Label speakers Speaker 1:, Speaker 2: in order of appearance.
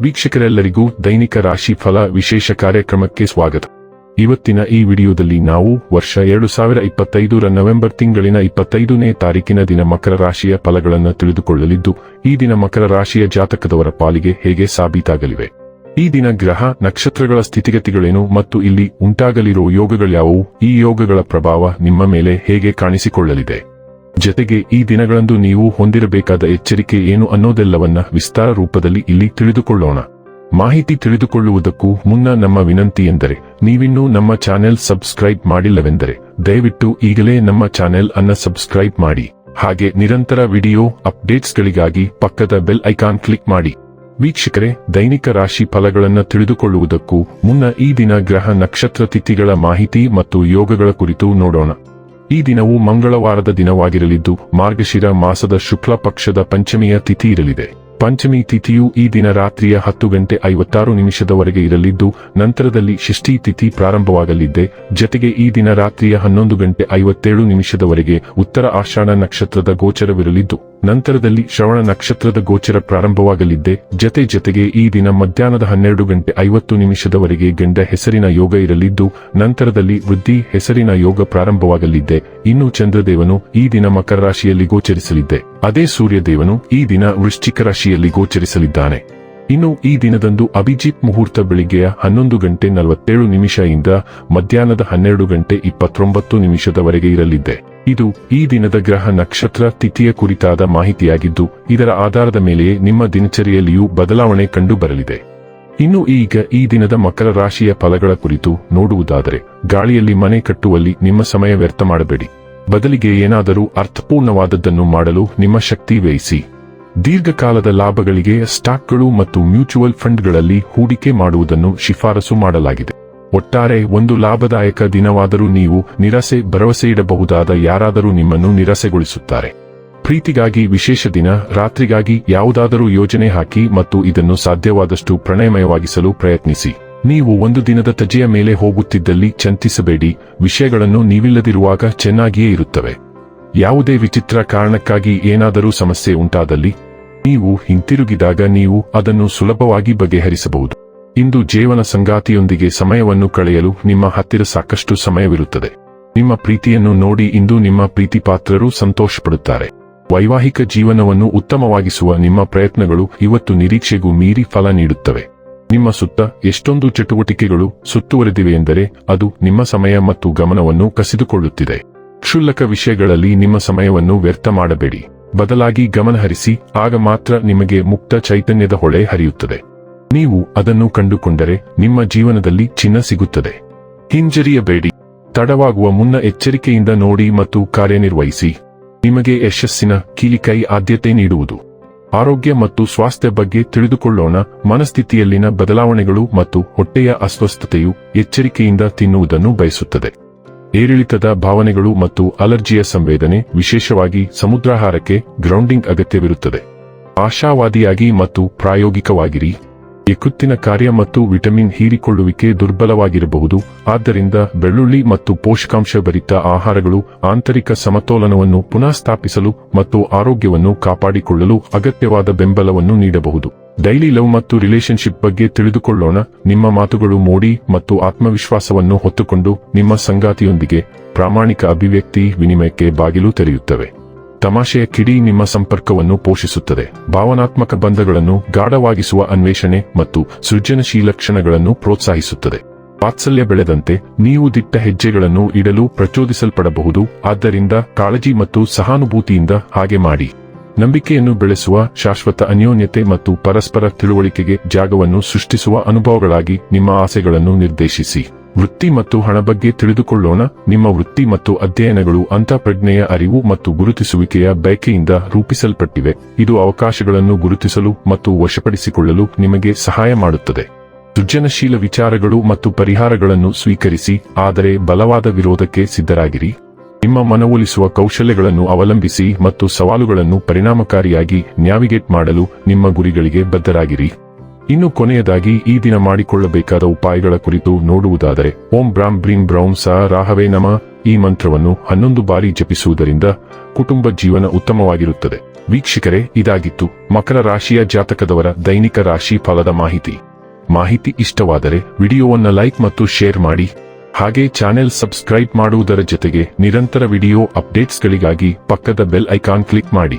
Speaker 1: ವೀಕ್ಷಕರೆಲ್ಲರಿಗೂ ದೈನಿಕ ರಾಶಿ ಫಲ ವಿಶೇಷ ಕಾರ್ಯಕ್ರಮಕ್ಕೆ ಸ್ವಾಗತ. ಇವತ್ತಿನ ಈ ವಿಡಿಯೋದಲ್ಲಿ ನಾವು ವರ್ಷ 2025ರ ನವೆಂಬರ್ ತಿಂಗಳಿನ 25ನೇ ತಾರೀಕಿನ ದಿನ ಮಕರ ರಾಶಿಯ ಫಲಗಳನ್ನು ತಿಳಿದುಕೊಳ್ಳಲಿದ್ದು, ಈ ದಿನ ಮಕರ ರಾಶಿಯ ಜಾತಕದವರ ಪಾಲಿಗೆ ಹೇಗೆ ಸಾಬೀತಾಗಲಿವೆ, ಈ ದಿನ ಗ್ರಹ ನಕ್ಷತ್ರಗಳ ಸ್ಥಿತಿಗತಿಗಳೇನು ಮತ್ತು ಇಲ್ಲಿ ಉಂಟಾಗಲಿರುವ ಯೋಗಗಳ್ಯಾವುವು, ಈ ಯೋಗಗಳ ಪ್ರಭಾವ ನಿಮ್ಮ ಮೇಲೆ ಹೇಗೆ ಕಾಣಿಸಿಕೊಳ್ಳಲಿದೆ, ಜತೆಗೆ ಈ ದಿನಗಳಂದು ನೀವು ಹೊಂದಿರಬೇಕಾದ ಎಚ್ಚರಿಕೆ ಏನು ಅನ್ನೋದೆಲ್ಲವನ್ನ ವಿಸ್ತಾರ ರೂಪದಲ್ಲಿ ಇಲ್ಲಿ ತಿಳಿದುಕೊಳ್ಳೋಣ. ಮಾಹಿತಿ ತಿಳಿದುಕೊಳ್ಳುವುದಕ್ಕೂ ಮುನ್ನ ನಮ್ಮ ವಿನಂತಿ ಎಂದರೆ, ನೀವಿನ್ನೂ ನಮ್ಮ ಚಾನೆಲ್ ಸಬ್ಸ್ಕ್ರೈಬ್ ಮಾಡಿಲ್ಲವೆಂದರೆ ದಯವಿಟ್ಟು ಈಗಲೇ ನಮ್ಮ ಚಾನೆಲ್ ಅನ್ನ ಸಬ್ಸ್ಕ್ರೈಬ್ ಮಾಡಿ. ಹಾಗೆ ನಿರಂತರ ವಿಡಿಯೋ ಅಪ್ಡೇಟ್ಸ್ಗಳಿಗಾಗಿ ಪಕ್ಕದ ಬೆಲ್ ಐಕಾನ್ ಕ್ಲಿಕ್ ಮಾಡಿ. ವೀಕ್ಷಕರೇ, ದೈನಿಕ ರಾಶಿ ಫಲಗಳನ್ನು ತಿಳಿದುಕೊಳ್ಳುವುದಕ್ಕೂ ಮುನ್ನ ಈ ದಿನ ಗ್ರಹ ನಕ್ಷತ್ರ ತಿಥಿಗಳ ಮಾಹಿತಿ ಮತ್ತು ಯೋಗಗಳ ಕುರಿತು ನೋಡೋಣ. ಈ ದಿನವು ಮಂಗಳವಾರದ ದಿನವಾಗಿರಲಿದ್ದು, ಮಾರ್ಗಶಿರ ಮಾಸದ ಶುಕ್ಲ ಪಕ್ಷದ ಪಂಚಮಿಯ ತಿಥಿ ಇರಲಿದೆ. ಪಂಚಮಿ ತಿಥಿಯು ಈ ದಿನ ರಾತ್ರಿಯ 10:56 ಇರಲಿದ್ದು, ನಂತರದಲ್ಲಿ ಷಷ್ಠಿ ತಿಥಿ ಪ್ರಾರಂಭವಾಗಲಿದೆ. ಜತೆಗೆ ಈ ದಿನ ರಾತ್ರಿಯ 11:57 ಉತ್ತರ ಆಷಾಢ ನಕ್ಷತ್ರದ ಗೋಚರವಿರಲಿದ್ದು, ನಂತರದಲ್ಲಿ ಶ್ರವಣ ನಕ್ಷತ್ರದ ಗೋಚರ ಪ್ರಾರಂಭವಾಗಲಿದೆ. ಜತೆಗೆ ಈ ದಿನ ಮಧ್ಯಾಹ್ನದ 12:50 ಗಂಡ ಹೆಸರಿನ ಯೋಗ ಇರಲಿದ್ದು, ನಂತರದಲ್ಲಿ ವೃದ್ಧಿ ಹೆಸರಿನ ಯೋಗ ಪ್ರಾರಂಭವಾಗಲಿದೆ. ಇನ್ನು ಚಂದ್ರದೇವನು ಈ ದಿನ ಮಕರ ರಾಶಿಯಲ್ಲಿ ಗೋಚರಿಸಲಿದೆ. ಅದೇ ಸೂರ್ಯದೇವನು ಈ ದಿನ ವೃಶ್ಚಿಕ ರಾಶಿಯಲ್ಲಿ ಗೋಚರಿಸಲಿದ್ದಾನೆ. ಇನ್ನು ಈ ದಿನದಂದು ಅಭಿಜಿತ್ ಮುಹೂರ್ತ ಬೆಳಿಗ್ಗೆಯ 11:47 ಇಂದ ಮಧ್ಯಾಹ್ನದ 12:29 ಇರಲಿದೆ. ಇದು ಈ ದಿನದ ಗ್ರಹ ನಕ್ಷತ್ರ ತಿಥಿಯ ಕುರಿತಾದ ಮಾಹಿತಿಯಾಗಿದ್ದು, ಇದರ ಆಧಾರದ ಮೇಲೆಯೇ ನಿಮ್ಮ ದಿನಚರಿಯಲ್ಲಿಯೂ ಬದಲಾವಣೆ ಕಂಡು ಬರಲಿದೆ. ಇನ್ನು ಈಗ ಈ ದಿನದ ಮಕರ ರಾಶಿಯ ಫಲಗಳ ಕುರಿತು ನೋಡುವುದಾದರೆ, ಗಾಳಿಯಲ್ಲಿ ಮನೆ ಕಟ್ಟುವಲ್ಲಿ ನಿಮ್ಮ ಸಮಯ ವ್ಯರ್ಥ ಮಾಡಬೇಡಿ. ಬದಲಿಗೆ ಏನಾದರೂ ಅರ್ಥಪೂರ್ಣವಾದದ್ದನ್ನು ಮಾಡಲು ನಿಮ್ಮ ಶಕ್ತಿ ವ್ಯಯಿಸಿ. ದೀರ್ಘಕಾಲದ ಲಾಭಗಳಿಗೆ ಸ್ಟಾಕ್ಗಳು ಮತ್ತು ಮ್ಯೂಚುವಲ್ ಫಂಡ್ಗಳಲ್ಲಿ ಹೂಡಿಕೆ ಮಾಡುವುದನ್ನು ಶಿಫಾರಸು ಮಾಡಲಾಗಿದೆ. ಒಟ್ಟಾರೆ ಒಂದು ಲಾಭದಾಯಕ ದಿನವಾದರೂ ನೀವು ಭರವಸೆಯಿಡಬಹುದಾದ ಯಾರಾದರೂ ನಿಮ್ಮನ್ನು ನಿರಾಸೆಗೊಳಿಸುತ್ತಾರೆ. ಪ್ರೀತಿಗಾಗಿ ವಿಶೇಷ ದಿನ, ರಾತ್ರಿಗಾಗಿ ಯಾವುದಾದರೂ ಯೋಜನೆ ಹಾಕಿ ಮತ್ತು ಇದನ್ನು ಸಾಧ್ಯವಾದಷ್ಟು ಪ್ರಣಯಮಯವಾಗಿಸಲು ಪ್ರಯತ್ನಿಸಿ. ನೀವು ಒಂದು ದಿನದ ತಜೆಯ ಮೇಲೆ ಹೋಗುತ್ತಿದ್ದಲ್ಲಿ ಚಿಂತಿಸಬೇಡಿ, ವಿಷಯಗಳನ್ನು ನೀವಿಲ್ಲದಿರುವಾಗ ಚೆನ್ನಾಗಿಯೇ ಇರುತ್ತವೆ. ಯಾವುದೇ ವಿಚಿತ್ರ ಕಾರಣಕ್ಕಾಗಿ ಏನಾದರೂ ಸಮಸ್ಯೆ ಉಂಟಾದಲ್ಲಿ ನೀವು ಹಿಂತಿರುಗಿದಾಗ ನೀವು ಅದನ್ನು ಸುಲಭವಾಗಿ ಬಗೆಹರಿಸಬಹುದು. ಇಂದು ಜೀವನ ಸಂಗಾತಿಯೊಂದಿಗೆ ಸಮಯವನ್ನು ಕಳೆಯಲು ನಿಮ್ಮ ಹತ್ತಿರ ಸಾಕಷ್ಟು ಸಮಯವಿರುತ್ತದೆ. ನಿಮ್ಮ ಪ್ರೀತಿಯನ್ನು ನೋಡಿ ಇಂದು ನಿಮ್ಮ ಪ್ರೀತಿಪಾತ್ರರು ಸಂತೋಷಪಡುತ್ತಾರೆ. ವೈವಾಹಿಕ ಜೀವನವನ್ನು ಉತ್ತಮವಾಗಿಸುವ ನಿಮ್ಮ ಪ್ರಯತ್ನಗಳು ಇವತ್ತು ನಿರೀಕ್ಷೆಗೂ ಮೀರಿ ಫಲ ನೀಡುತ್ತವೆ. ನಿಮ್ಮ ಸುತ್ತ ಎಷ್ಟೊಂದು ಚಟುವಟಿಕೆಗಳು ಸುತ್ತುವರೆದಿವೆ ಎಂದರೆ ಅದು ನಿಮ್ಮ ಸಮಯ ಮತ್ತು ಗಮನವನ್ನು ಕಸಿದುಕೊಳ್ಳುತ್ತಿದೆ. ಕ್ಷುಲ್ಲಕ ವಿಷಯಗಳಲ್ಲಿ ನಿಮ್ಮ ಸಮಯವನ್ನು ವ್ಯರ್ಥ ಮಾಡಬೇಡಿ. ಬದಲಾಗಿ ಗಮನಹರಿಸಿ, ಆಗ ಮಾತ್ರ ನಿಮಗೆ ಮುಕ್ತ ಚೈತನ್ಯದ ಹೊಳೆ ಹರಿಯುತ್ತದೆ. ನೀವು ಅದನ್ನು ಕಂಡುಕೊಂಡರೆ ನಿಮ್ಮ ಜೀವನದಲ್ಲಿ ಚಿನ್ನ ಸಿಗುತ್ತದೆ. ಹಿಂಜರಿಯಬೇಡಿ. ತಡವಾಗುವ ಮುನ್ನ ಎಚ್ಚರಿಕೆಯಿಂದ ನೋಡಿ ಮತ್ತು ಕಾರ್ಯನಿರ್ವಹಿಸಿ. ನಿಮಗೆ ಯಶಸ್ಸಿನ ಕೀಲಿಕೈ ಆದ್ಯತೆ ನೀಡುವುದು. ಆರೋಗ್ಯ ಮತ್ತು ಸ್ವಾಸ್ಥ್ಯ ಬಗ್ಗೆ ತಿಳಿದುಕೊಳ್ಳೋಣ. ಮನಸ್ಥಿತಿಯಲ್ಲಿನ ಬದಲಾವಣೆಗಳು ಮತ್ತು ಹೊಟ್ಟೆಯ ಅಸ್ವಸ್ಥತೆಯು ಎಚ್ಚರಿಕೆಯಿಂದ ತಿನ್ನುವುದನ್ನು ಬಯಸುತ್ತದೆ. ಏರಿಳಿತದ ಭಾವನೆಗಳು ಮತ್ತು ಅಲರ್ಜಿಯ ಸಂವೇದನೆ, ವಿಶೇಷವಾಗಿ ಸಮುದ್ರಾಹಾರಕ್ಕೆ ಗ್ರೌಂಡಿಂಗ್ ಅಗತ್ಯವಿರುತ್ತದೆ. ಆಶಾವಾದಿಯಾಗಿ ಮತ್ತು ಪ್ರಾಯೋಗಿಕವಾಗಿರಿ. ಯಕೃತ್ತಿನ ಕಾರ್ಯ ಮತ್ತು ವಿಟಮಿನ್ ಹೀರಿಕೊಳ್ಳುವಿಕೆ ದುರ್ಬಲವಾಗಿರಬಹುದು. ಆದ್ದರಿಂದ ಬೆಳ್ಳುಳ್ಳಿ ಮತ್ತು ಪೋಷಕಾಂಶಭರಿತ ಆಹಾರಗಳು ಆಂತರಿಕ ಸಮತೋಲನವನ್ನು ಪುನಃಸ್ಥಾಪಿಸಲು ಮತ್ತು ಆರೋಗ್ಯವನ್ನು ಕಾಪಾಡಿಕೊಳ್ಳಲು ಅಗತ್ಯವಾದ ಬೆಂಬಲವನ್ನು ನೀಡಬಹುದು. ಡೈಲಿ ಲವ್ ಮತ್ತು ರಿಲೇಶನ್ಶಿಪ್ ಬಗ್ಗೆ ತಿಳಿದುಕೊಳ್ಳೋಣ. ನಿಮ್ಮ ಮಾತುಗಳು ಮೋಡಿ ಮತ್ತು ಆತ್ಮವಿಶ್ವಾಸವನ್ನು ಹೊತ್ತುಕೊಂಡು ನಿಮ್ಮ ಸಂಗಾತಿಯೊಂದಿಗೆ ಪ್ರಾಮಾಣಿಕ ಅಭಿವ್ಯಕ್ತಿ ವಿನಿಮಯಕ್ಕೆ ಬಾಗಿಲು ತೆರೆಯುತ್ತವೆ. ತಮಾಷೆಯ ಕಿಡಿ ನಿಮ್ಮ ಸಂಪರ್ಕವನ್ನು ಪೋಷಿಸುತ್ತದೆ. ಭಾವನಾತ್ಮಕ ಬಂಧಗಳನ್ನು ಗಾಢವಾಗಿಸುವ ಅನ್ವೇಷಣೆ ಮತ್ತು ಸೃಜನಶೀಲ ಕ್ಷಣಗಳನ್ನು ಪ್ರೋತ್ಸಾಹಿಸುತ್ತದೆ. ವಾತ್ಸಲ್ಯ ಬೆಳೆದಂತೆ ನೀವು ದಿಟ್ಟ ಹೆಜ್ಜೆಗಳನ್ನು ಇಡಲು ಪ್ರಚೋದಿಸಲ್ಪಡಬಹುದು. ಆದ್ದರಿಂದ ಕಾಳಜಿ ಮತ್ತು ಸಹಾನುಭೂತಿಯಿಂದ ಹಾಗೆ ಮಾಡಿ. ನಂಬಿಕೆಯನ್ನು ಬೆಳೆಸುವ ಶಾಶ್ವತ ಅನ್ಯೋನ್ಯತೆ ಮತ್ತು ಪರಸ್ಪರ ತಿಳುವಳಿಕೆಗೆ ಜಾಗವನ್ನು ಸೃಷ್ಟಿಸುವ ಅನುಭವಗಳಾಗಿ ನಿಮ್ಮ ಆಸೆಗಳನ್ನು ನಿರ್ದೇಶಿಸಿ. ವೃತ್ತಿ ಮತ್ತು ಹಣ ಬಗ್ಗೆ ತಿಳಿದುಕೊಳ್ಳೋಣ. ನಿಮ್ಮ ವೃತ್ತಿ ಮತ್ತು ಅಧ್ಯಯನಗಳು ಅಂತಃಪ್ರಜ್ಞೆಯ ಅರಿವು ಮತ್ತು ಗುರುತಿಸುವಿಕೆಯ ಬಯಕೆಯಿಂದ ರೂಪಿಸಲ್ಪಟ್ಟಿವೆ. ಇದು ಅವಕಾಶಗಳನ್ನು ಗುರುತಿಸಲು ಮತ್ತು ವಶಪಡಿಸಿಕೊಳ್ಳಲು ನಿಮಗೆ ಸಹಾಯ ಮಾಡುತ್ತದೆ. ಸೃಜನಶೀಲ ವಿಚಾರಗಳು ಮತ್ತು ಪರಿಹಾರಗಳನ್ನು ಸ್ವೀಕರಿಸಿ, ಆದರೆ ಬಲವಾದ ವಿರೋಧಕ್ಕೆ ಸಿದ್ಧರಾಗಿರಿ. ನಿಮ್ಮ ಮನವೊಲಿಸುವ ಕೌಶಲ್ಯಗಳನ್ನು ಅವಲಂಬಿಸಿ ಮತ್ತು ಸವಾಲುಗಳನ್ನು ಪರಿಣಾಮಕಾರಿಯಾಗಿ ನ್ಯಾವಿಗೇಟ್ ಮಾಡಲು ನಿಮ್ಮ ಗುರಿಗಳಿಗೆ ಬದ್ಧರಾಗಿರಿ. ಇನ್ನು ಕೊನೆಯದಾಗಿ ಈ ದಿನ ಮಾಡಿಕೊಳ್ಳಬೇಕಾದ ಉಪಾಯಗಳ ಕುರಿತು ನೋಡುವುದಾದರೆ, ಓಂ ಬ್ರಾಂ ಬ್ರೀಂ ಬ್ರೌಂ ಸ ರಾಹವೇ ನಮಃ ಈ ಮಂತ್ರವನ್ನು 11 ಬಾರಿ ಜಪಿಸುವುದರಿಂದ ಕುಟುಂಬ ಜೀವನ ಉತ್ತಮವಾಗಿರುತ್ತದೆ. ವೀಕ್ಷಕರೇ, ಇದಾಗಿತ್ತು ಮಕರ ರಾಶಿಯ ಜಾತಕದವರ ದೈನಿಕ ರಾಶಿ ಫಲದ ಮಾಹಿತಿ ಇಷ್ಟವಾದರೆ ವಿಡಿಯೋವನ್ನು ಲೈಕ್ ಮತ್ತು ಶೇರ್ ಮಾಡಿ. ಹಾಗೆ ಚಾನೆಲ್ ಸಬ್ಸ್ಕ್ರೈಬ್ ಮಾಡುವುದರ ಜೊತೆಗೆ ನಿರಂತರ ವಿಡಿಯೋ ಅಪ್ಡೇಟ್ಸ್ಗಳಿಗಾಗಿ ಪಕ್ಕದ ಬೆಲ್ ಐಕಾನ್ ಕ್ಲಿಕ್ ಮಾಡಿ.